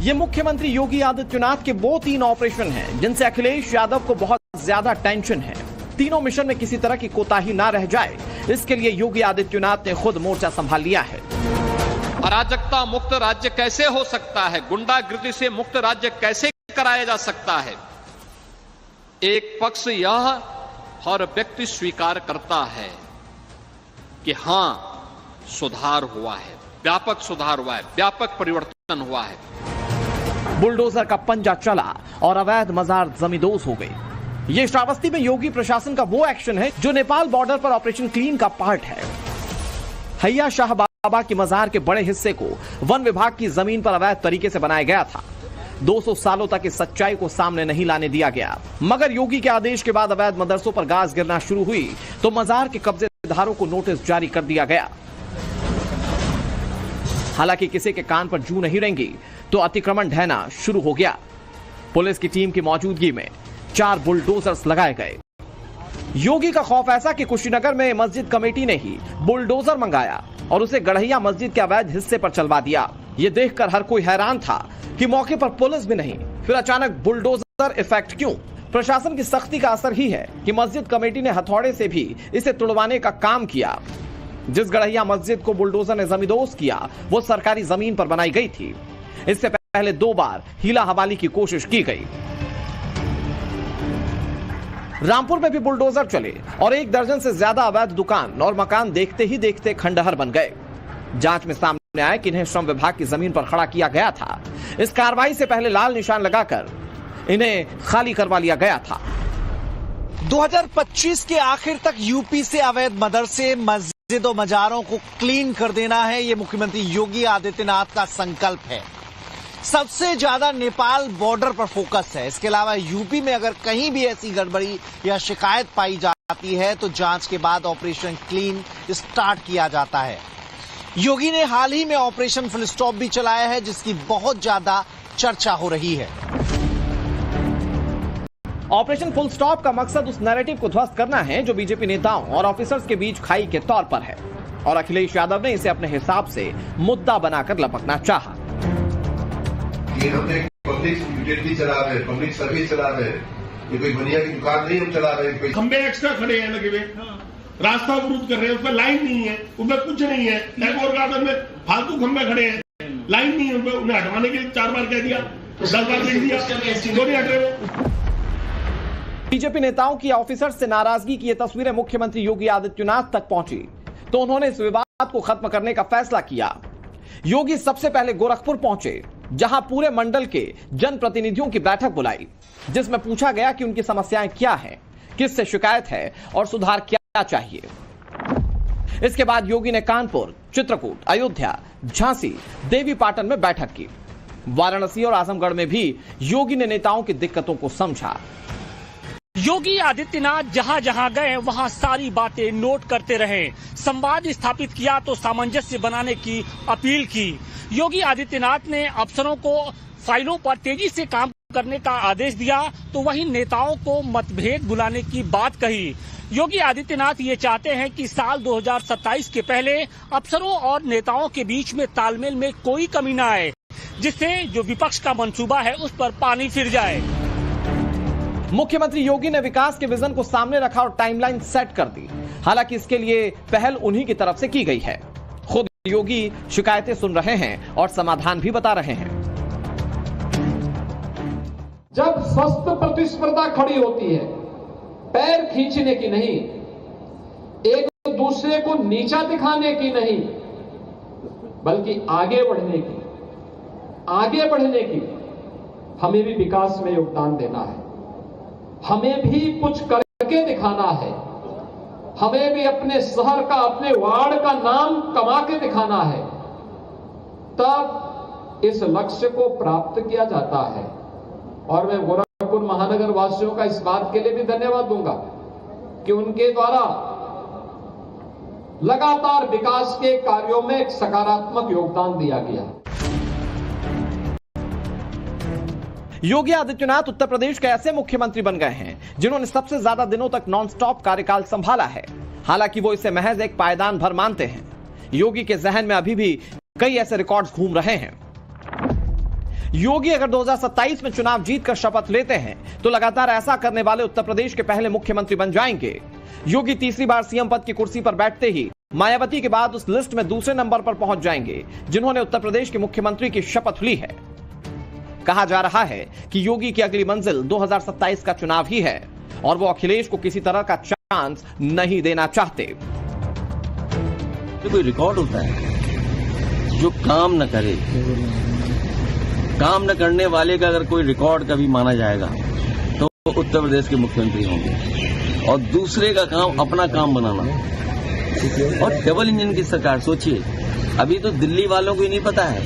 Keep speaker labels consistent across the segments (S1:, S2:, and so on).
S1: ये मुख्यमंत्री योगी आदित्यनाथ के वो 3 ऑपरेशन हैं जिनसे अखिलेश यादव को बहुत ज्यादा टेंशन है। तीनों मिशन में किसी तरह की कोताही ना रह जाए, इसके लिए योगी आदित्यनाथ ने खुद मोर्चा संभाल लिया है।
S2: अराजकता मुक्त राज्य कैसे हो सकता है, गुंडागिर्दी से मुक्त राज्य कैसे कराया जा सकता है। एक पक्ष यह हर व्यक्ति स्वीकार करता है कि हां सुधार हुआ है, व्यापक सुधार हुआ है, व्यापक परिवर्तन हुआ है।
S1: बुलडोजर का पंजा चला और अवैध मजार जमींदोज हो गए। ये श्रावस्ती में योगी प्रशासन का वो एक्शन है जो नेपाल बॉर्डर पर ऑपरेशन क्लीन का पार्ट है। हैया शाह बाबा की मजार के बड़े हिस्से को वन विभाग की जमीन पर अवैध तरीके से बनाया गया था। 200 सालों तक इस सच्चाई को सामने नहीं लाने दिया गया, मगर योगी के आदेश के बाद अवैध मदरसों पर गाज गिरना शुरू हुई तो मजार के कब्जेदारों को नोटिस जारी कर दिया गया। हालांकि किसी के कान पर जू नहीं रेंगी तो अतिक्रमण ढहना शुरू हो गया। पुलिस की टीम की मौजूदगी में 4 बुलडोजर्स लगाए गए। योगी का खौफ ऐसा कि कुशीनगर में मस्जिद कमेटी ने ही बुलडोजर मंगाया और उसे गढ़ैया मस्जिद के अवैध हिस्से पर चलवा दिया। यह देखकर हर कोई हैरान था कि मौके पर पुलिस भी नहीं, फिर अचानक बुलडोजर इफेक्ट क्यों? प्रशासन की सख्ती का असर ही है कि मस्जिद कमेटी ने हथौड़े से भी इसे तुड़वाने का काम किया। जिस गढ़ैया मस्जिद को बुलडोजर ने जमींदोज किया वो सरकारी जमीन पर बनाई गई थी। इससे पहले 2 बार हीला हवाली की कोशिश की गई। रामपुर में भी बुलडोजर चले और 1 दर्जन से ज्यादा अवैध दुकान और मकान देखते ही देखते खंडहर बन गए। जांच में सामने आया कि इन्हें श्रम विभाग की जमीन पर खड़ा किया गया था। इस कार्रवाई से पहले लाल निशान लगाकर इन्हें खाली करवा लिया गया था।
S3: 2025 के आखिर तक यूपी से अवैध मदरसे, मस्जिदों, मजारों को क्लीन कर देना है, ये मुख्यमंत्री योगी आदित्यनाथ का संकल्प है। सबसे ज्यादा नेपाल बॉर्डर पर फोकस है। इसके अलावा यूपी में अगर कहीं भी ऐसी गड़बड़ी या शिकायत पाई जाती है तो जांच के बाद ऑपरेशन क्लीन स्टार्ट किया जाता है। योगी ने हाल ही में ऑपरेशन फुल स्टॉप भी चलाया है, जिसकी बहुत ज्यादा चर्चा हो रही है।
S1: ऑपरेशन फुल स्टॉप का मकसद उस नैरेटिव को ध्वस्त करना है जो बीजेपी नेताओं और ऑफिसर्स के बीच खाई के तौर पर है, और अखिलेश यादव ने इसे अपने हिसाब से मुद्दा बनाकर लपकना चाहा।
S4: ये हम एक पब्लिक यूटिलिटी चला रहे हैं, पब्लिक सर्विस चला रहे हैं, ये कोई बनिया की दुकान नहीं हम चला रहे हैं।
S5: खंबे एक्स्ट्रा खड़े हैं लगे हुए, रास्ता अवरुद्ध कर रहे हैं, उसमें लाइन नहीं है, उसमें कुछ नहीं है। टैगोर गार्डन में फालतू खंबे खड़े हैं, लाइन नहीं है, उन्हें हटवाने के लिए 4 बार कह दिया, 10 बार कह दिया, थोड़ी हट रहे।
S1: बीजेपी नेताओं की ऑफिसर्स से नाराजगी की ये तस्वीरें मुख्यमंत्री योगी आदित्यनाथ तक पहुंची तो उन्होंने इस विवाद को खत्म करने का फैसला किया। योगी सबसे पहले गोरखपुर पहुंचे, जहां पूरे मंडल के जनप्रतिनिधियों की बैठक बुलाई, जिसमें पूछा गया कि उनकी समस्याएं क्या हैं, किससे शिकायत है और सुधार क्या चाहिए। इसके बाद योगी ने कानपुर, चित्रकूट, अयोध्या, झांसी, देवीपाटन में बैठक की। वाराणसी और आजमगढ़ में भी योगी ने नेताओं की दिक्कतों को समझा।
S6: योगी आदित्यनाथ जहां जहां गए वहां सारी बातें नोट करते रहे, संवाद स्थापित किया तो सामंजस्य बनाने की अपील की। योगी आदित्यनाथ ने अफसरों को फाइलों पर तेजी से काम करने का आदेश दिया तो वहीं नेताओं को मतभेद बुलाने की बात कही। योगी आदित्यनाथ ये चाहते हैं कि साल 2027 के पहले अफसरों और नेताओं के बीच में तालमेल में कोई कमी न आए, जिससे जो विपक्ष का मंसूबा है उस पर पानी फिर जाए।
S1: मुख्यमंत्री योगी ने विकास के विजन को सामने रखा और टाइमलाइन सेट कर दी। हालांकि इसके लिए पहल उन्हीं की तरफ से की गई है। खुद योगी शिकायतें सुन रहे हैं और समाधान भी बता रहे हैं।
S7: जब स्वस्थ प्रतिस्पर्धा खड़ी होती है, पैर खींचने की नहीं, एक दूसरे को नीचा दिखाने की नहीं, बल्कि आगे बढ़ने की, हमें भी विकास में योगदान देना है, हमें भी कुछ करके दिखाना है, हमें भी अपने शहर का, अपने वार्ड का नाम कमा के दिखाना है, तब इस लक्ष्य को प्राप्त किया जाता है। और मैं गोरखपुर महानगर वासियों का इस बात के लिए भी धन्यवाद दूंगा कि उनके द्वारा लगातार विकास के कार्यों में एक सकारात्मक योगदान दिया गया है।
S1: योगी आदित्यनाथ उत्तर प्रदेश के ऐसे मुख्यमंत्री बन गए हैं जिन्होंने सबसे ज्यादा दिनों तक नॉनस्टॉप कार्यकाल संभाला है। हालांकि वो इसे महज एक पायदान भर मानते हैं। योगी के जहन में अभी भी कई ऐसे रिकॉर्ड्स घूम रहे हैं। योगी अगर 2027 में चुनाव जीतकर शपथ लेते हैं तो लगातार ऐसा करने वाले उत्तर प्रदेश के पहले मुख्यमंत्री बन जाएंगे। योगी तीसरी बार सीएम पद की कुर्सी पर बैठते ही मायावती के बाद उस लिस्ट में दूसरे नंबर पर पहुंच जाएंगे जिन्होंने उत्तर प्रदेश के मुख्यमंत्री की शपथ ली है। कहा जा रहा है कि योगी की अगली मंजिल 2027 का चुनाव ही है और वो अखिलेश को किसी तरह का चांस नहीं देना चाहते।
S8: कोई रिकॉर्ड होता है जो काम न करे, काम न करने वाले का अगर कोई रिकॉर्ड कभी माना जाएगा तो उत्तर प्रदेश के मुख्यमंत्री होंगे। और दूसरे का काम अपना काम बनाना और डबल इंजन की सरकार। सोचिए, अभी तो दिल्ली वालों को ही नहीं पता है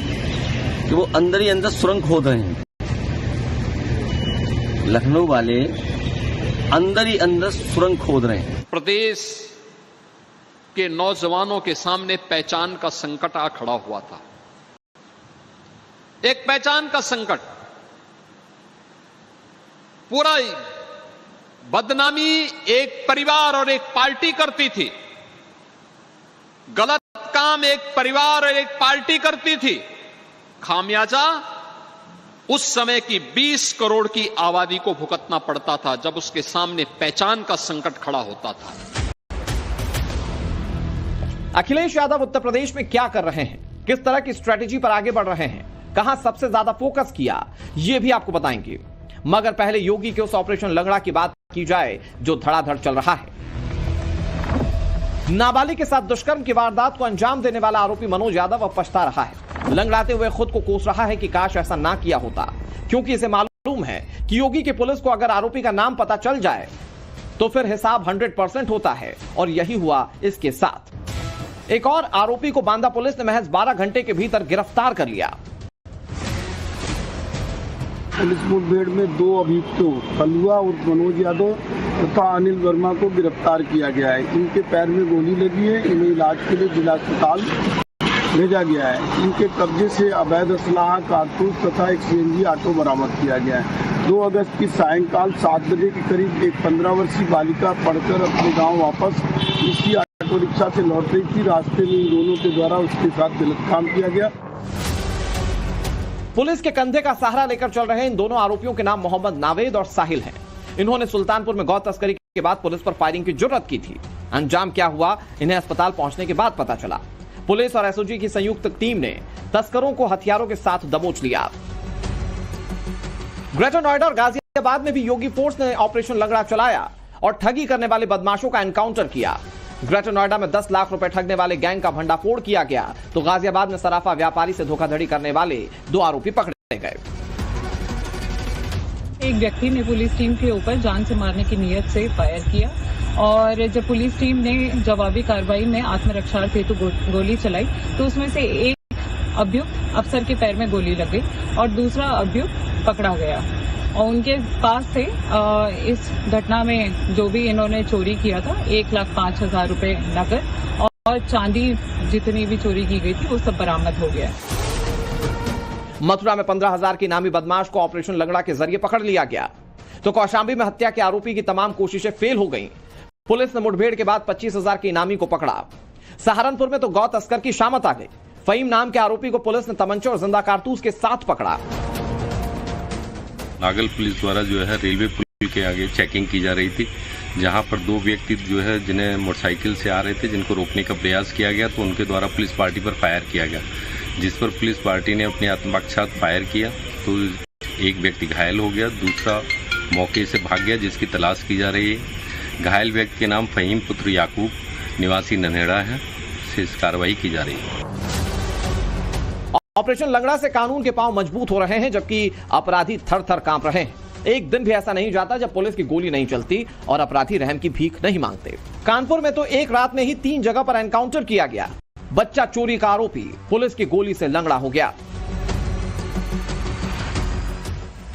S8: कि वो अंदर ही अंदर सुरंग खोद रहे हैं। लखनऊ वाले अंदर ही अंदर सुरंग खोद रहे हैं।
S2: प्रदेश के नौजवानों के सामने पहचान का संकट आ खड़ा हुआ था। एक पहचान का संकट, पूरा बदनामी एक परिवार और एक पार्टी करती थी, गलत काम एक परिवार और एक पार्टी करती थी। खामियाजा उस समय की 20 करोड़ की आबादी को भुगतना पड़ता था जब उसके सामने पहचान का संकट खड़ा होता था।
S1: अखिलेश यादव उत्तर प्रदेश में क्या कर रहे हैं, किस तरह की स्ट्रेटेजी पर आगे बढ़ रहे हैं, कहां सबसे ज्यादा फोकस किया, यह भी आपको बताएंगे। मगर पहले योगी के उस ऑपरेशन लंगड़ा की बात की जाए जो धड़ाधड़ चल रहा है। नाबालिग के साथ दुष्कर्म की वारदात को अंजाम देने वाला आरोपी मनोज यादव अब पछता रहा है। लंगड़ाते हुए खुद को कोस रहा है कि काश ऐसा ना किया होता, क्योंकि इसे मालूम है कि योगी की पुलिस को अगर आरोपी का नाम पता चल जाए तो फिर हिसाब 100% होता है और यही हुआ इसके साथ। एक और आरोपी को बांदा पुलिस ने महज 12 घंटे के भीतर गिरफ्तार कर लिया।
S9: पुलिस मुठभेड़ में 2 अभियुक्तों कलुआ और मनोज यादव तथा अनिल वर्मा को गिरफ्तार किया गया है। इनके पैर में गोली लगी है, इन्हें इलाज के लिए जिला अस्पताल भेजा गया है। इनके कब्जे से अवैध असलाह, कारतूस तथा एक सीएनजी ऑटो बरामद किया गया है। 2 अगस्त की सायंकाल 7 बजे के करीब एक 15 वर्षीय बालिका पढ़कर अपने गाँव वापस इसी ऑटो रिक्शा से लौट रही थी। रास्ते में इन दोनों के द्वारा उसके साथ गलत काम किया गया।
S1: पुलिस के कंधे का सहारा लेकर चल रहे इन दोनों आरोपियों के नाम मोहम्मद नावेद और साहिल हैं। इन्होंने सुल्तानपुर में गौ तस्करी के बाद पुलिस पर फायरिंग की जुर्रत की थी। अंजाम क्या हुआ, इन्हें अस्पताल पहुंचने के बाद पता चला। पुलिस और एसओजी की संयुक्त टीम ने तस्करों को हथियारों के साथ दबोच लिया। ग्रेटर नोएडा और गाजियाबाद में भी योगी फोर्स ने ऑपरेशन लंगड़ा चलाया और ठगी करने वाले बदमाशों का एनकाउंटर किया। ग्रेटर नोएडा में 10 लाख रुपए ठगने वाले गैंग का भंडाफोड़ किया गया तो गाजियाबाद में सराफा व्यापारी से धोखाधड़ी करने वाले 2 आरोपी पकड़े गए।
S10: एक व्यक्ति ने पुलिस टीम के ऊपर जान से मारने की नीयत से फायर किया और जब पुलिस टीम ने जवाबी कार्रवाई में आत्मरक्षा हेतु गोली चलाई तो उसमें से एक अभियुक्त अफसर के पैर में गोली लग गई और दूसरा अभियुक्त पकड़ा गया। और उनके पास से इस घटना में जो भी इन्होंने चोरी किया था 1,05,000 रुपए नकद और चांदी जितनी भी चोरी की गई थी वो सब बरामद हो गया।
S1: मथुरा में 15,000 के नामी बदमाश को ऑपरेशन लंगड़ा के जरिए पकड़ लिया गया तो कौशांबी में हत्या के आरोपी की तमाम कोशिशें फेल हो गईं। पुलिस ने मुठभेड़ के बाद 25,000 के इनामी को पकड़ा। सहारनपुर में तो गौ तस्कर की शामत आ गई। फहीम नाम के आरोपी को पुलिस ने तमंचे और जिंदा कारतूस के साथ पकड़ा।
S11: नागल पुलिस द्वारा जो है रेलवे पुल के आगे चेकिंग की जा रही थी, जहां पर 2 व्यक्ति जो है जिन्हें मोटरसाइकिल से आ रहे थे, जिनको रोकने का प्रयास किया गया तो उनके द्वारा पुलिस पार्टी पर फायर किया गया, जिस पर पुलिस पार्टी ने अपने आत्मरक्षा फायर किया तो एक व्यक्ति घायल हो गया, दूसरा मौके से भाग गया जिसकी तलाश की जा रही है। घायल व्यक्ति के नाम फहीम पुत्र याकूब निवासी नन्हेड़ा है, से इस कार्रवाई की जा रही है।
S1: ऑपरेशन लंगड़ा से कानून के पांव मजबूत हो रहे हैं जबकि अपराधी थर-थर कांप रहे हैं। एक दिन भी ऐसा नहीं जाता जब पुलिस की गोली नहीं चलती और अपराधी रहम की भीख नहीं मांगते। कानपुर में तो एक रात में ही 3 जगह पर एनकाउंटर किया गया। बच्चा चोरी का आरोपी पुलिस की गोली से लंगड़ा हो गया।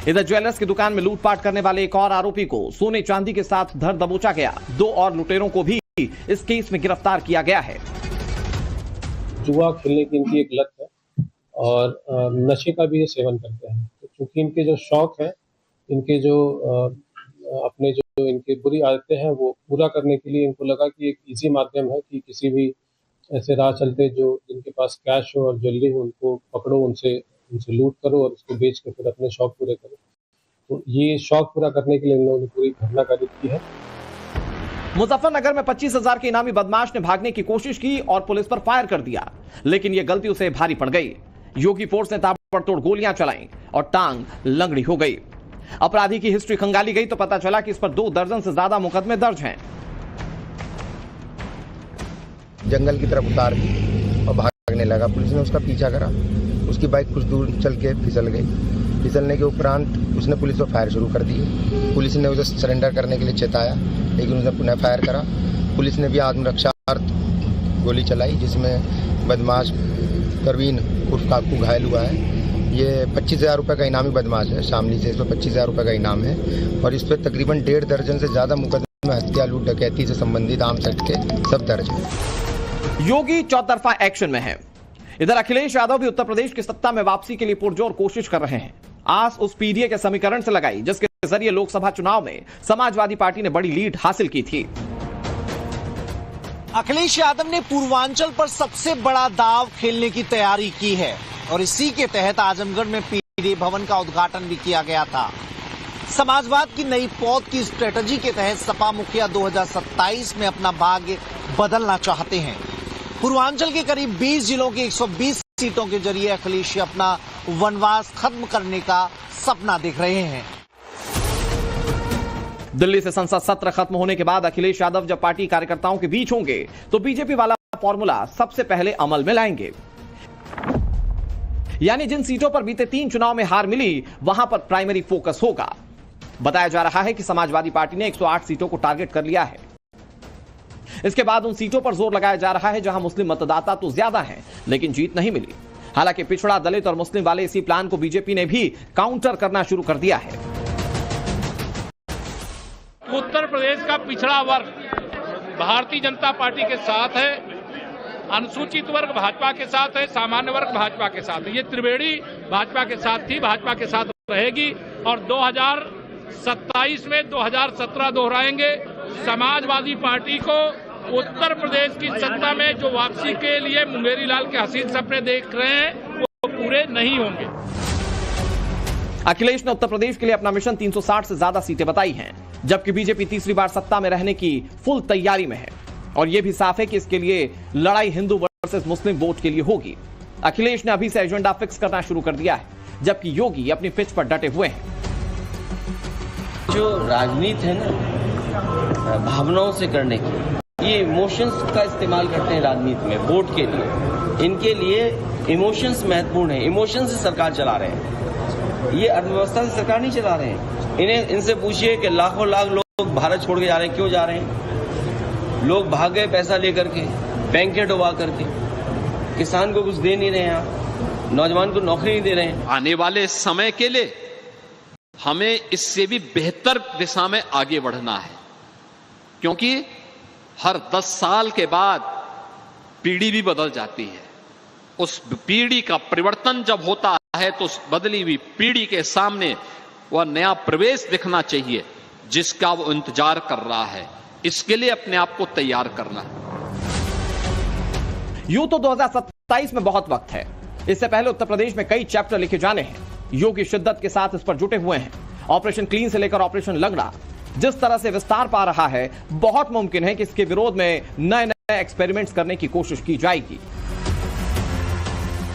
S1: इधर ज्वेलर्स की दुकान में लूटपाट करने वाले एक और आरोपी को सोने चांदी के साथ धर दबोचा गया। 2 और लुटेरों को भी इस केस में गिरफ्तार किया गया है।
S12: जुआ खेलने की इनकी एक लत है और नशे का भी ये सेवन करते हैं। तो चूंकि इनके जो शौक है, इनके जो अपने जो इनके बुरी आदतें हैं वो पूरा करने के लिए इनको लगा कि एक इजी माध्यम है कि किसी भी ऐसे राह चलते जो जिनके पास कैश हो और ज्वेलरी हो उनको पकड़ो, उनसे उनसे लूट करो और उसको बेच के फिर अपने शौक पूरे करो। तो ये शौक पूरा करने के लिए इन लोगों ने पूरी घटना कारित की है।
S1: मुजफ्फरनगर में 25,000 के इनामी बदमाश ने भागने की कोशिश की और पुलिस पर फायर कर दिया, लेकिन यह गलती उसे भारी पड़ गई। योगी फोर्स ने ताबड़तोड़ गोलियां चलाईं और टांग लंगड़ी हो गई। अपराधी की हिस्ट्री खंगाली गई तो पता चला कि इस पर 2 दर्जन से ज्यादा मुकदमे दर्ज हैं।
S13: जंगल की तरफ उतार दी और भागने लगा। पुलिस ने उसका पीछा करा, उसकी बाइक कुछ दूर चल के फिसल गई। फिसलने के उपरांत उसने पुलिस पर फायर शुरू कर दी। पुलिस ने उसे सरेंडर करने के लिए चेताया, लेकिन उसने पुनः फायर करा। पुलिस ने भी आत्मरक्षार्थ गोली चलाई, जिसमें बदमाश परवीन उर्फ काकू घायल हुआ है। ये 25,000 रुपये का इनामी बदमाश है शामली से। इस पर 25,000 रुपये का इनाम है और इस पर तकरीबन 1.5 दर्जन से ज्यादा मुकदमे हत्या, लूट, डकैती से संबंधित आर्म्स एक्ट के सब दर्ज है।
S1: योगी चौतरफा एक्शन में है। इधर अखिलेश यादव भी उत्तर प्रदेश की सत्ता में वापसी के लिए पुरजोर कोशिश कर रहे हैं। आस उस पीडीए के समीकरण से लगाई जिसके जरिए लोकसभा चुनाव में समाजवादी पार्टी ने बड़ी लीड हासिल की थी।
S3: अखिलेश यादव ने पूर्वांचल पर सबसे बड़ा दांव खेलने की तैयारी की है और इसी के तहत आजमगढ़ में पीडीए भवन का उद्घाटन भी किया गया था। समाजवाद की नई पौध की स्ट्रेटजी के तहत सपा मुखिया 2027 में अपना भाग्य बदलना चाहते हैं। पूर्वांचल के करीब 20 जिलों की 120 सीटों के जरिए अखिलेश अपना वनवास खत्म करने का सपना देख रहे हैं।
S1: दिल्ली से संसद सत्र खत्म होने के बाद अखिलेश यादव जब पार्टी कार्यकर्ताओं के बीच होंगे तो बीजेपी वाला फॉर्मूला सबसे पहले अमल में लाएंगे। यानी जिन सीटों पर बीते 3 चुनाव में हार मिली वहां पर प्राइमरी फोकस होगा। बताया जा रहा है कि समाजवादी पार्टी ने 108 सीटों को टारगेट कर लिया है। इसके बाद उन सीटों पर जोर लगाया जा रहा है जहां मुस्लिम मतदाता तो ज्यादा हैं, लेकिन जीत नहीं मिली। हालांकि पिछड़ा, दलित और मुस्लिम वाले इसी प्लान को बीजेपी ने भी काउंटर करना शुरू कर दिया है।
S14: उत्तर प्रदेश का पिछड़ा वर्ग भारतीय जनता पार्टी के साथ है, अनुसूचित वर्ग भाजपा के साथ है, सामान्य वर्ग भाजपा के साथ है। ये त्रिवेणी भाजपा के साथ थी, भाजपा के साथ रहेगी और 2027 में 2017 दोहराएंगे। समाजवादी पार्टी को उत्तर प्रदेश की सत्ता में जो वापसी के लिए मुंगेरी लाल के हसीन सपने देख रहे हैं वो पूरे नहीं होंगे।
S1: अखिलेश ने उत्तर प्रदेश के लिए अपना मिशन 360 से ज्यादा सीटें बताई हैं, जबकि बीजेपी तीसरी बार सत्ता में रहने की फुल तैयारी में है और यह भी साफ है कि इसके लिए लड़ाई हिंदू वर्सेस मुस्लिम वोट के लिए होगी। अखिलेश ने अभी से एजेंडा फिक्स करना शुरू कर दिया है, जबकि योगी अपनी पिच पर डटे हुए हैं।
S8: जो राजनीति है ना भावनाओं से करने की, ये इमोशंस का इस्तेमाल करते हैं राजनीति में वोट के लिए। इनके लिए इमोशंस महत्वपूर्ण है। इमोशंस से सरकार चला रहे हैं, ये अर्थव्यवस्था से सरकार नहीं चला रहे हैं। इनसे पूछिए कि लाखों लाख लोग भारत छोड़ के जा रहे हैं, क्यों जा रहे हैं? लोग भाग गए पैसा लेकर के, बैंकें डुबा करके। किसान को कुछ दे नहीं रहे हैं आप, नौजवान को नौकरी नहीं दे रहे हैं।
S2: आने वाले समय के लिए हमें इससे भी बेहतर दिशा में आगे बढ़ना है, क्योंकि हर 10 साल के बाद पीढ़ी भी बदल जाती है। उस पीढ़ी का परिवर्तन जब होता है तो उस बदली हुई पीढ़ी के सामने वह नया प्रवेश दिखना चाहिए जिसका वो इंतजार कर रहा है। इसके लिए अपने आप को तैयार करना है।
S1: यूं तो 2027 में बहुत वक्त है। इससे पहले उत्तर प्रदेश में कई चैप्टर लिखे जाने हैं। योगी शिद्दत के साथ इस पर जुटे हुए हैं। ऑपरेशन क्लीन से लेकर ऑपरेशन लंगड़ा जिस तरह से विस्तार पा रहा है, बहुत मुमकिन है कि इसके विरोध में नए नए एक्सपेरिमेंट्स करने की कोशिश की जाएगी।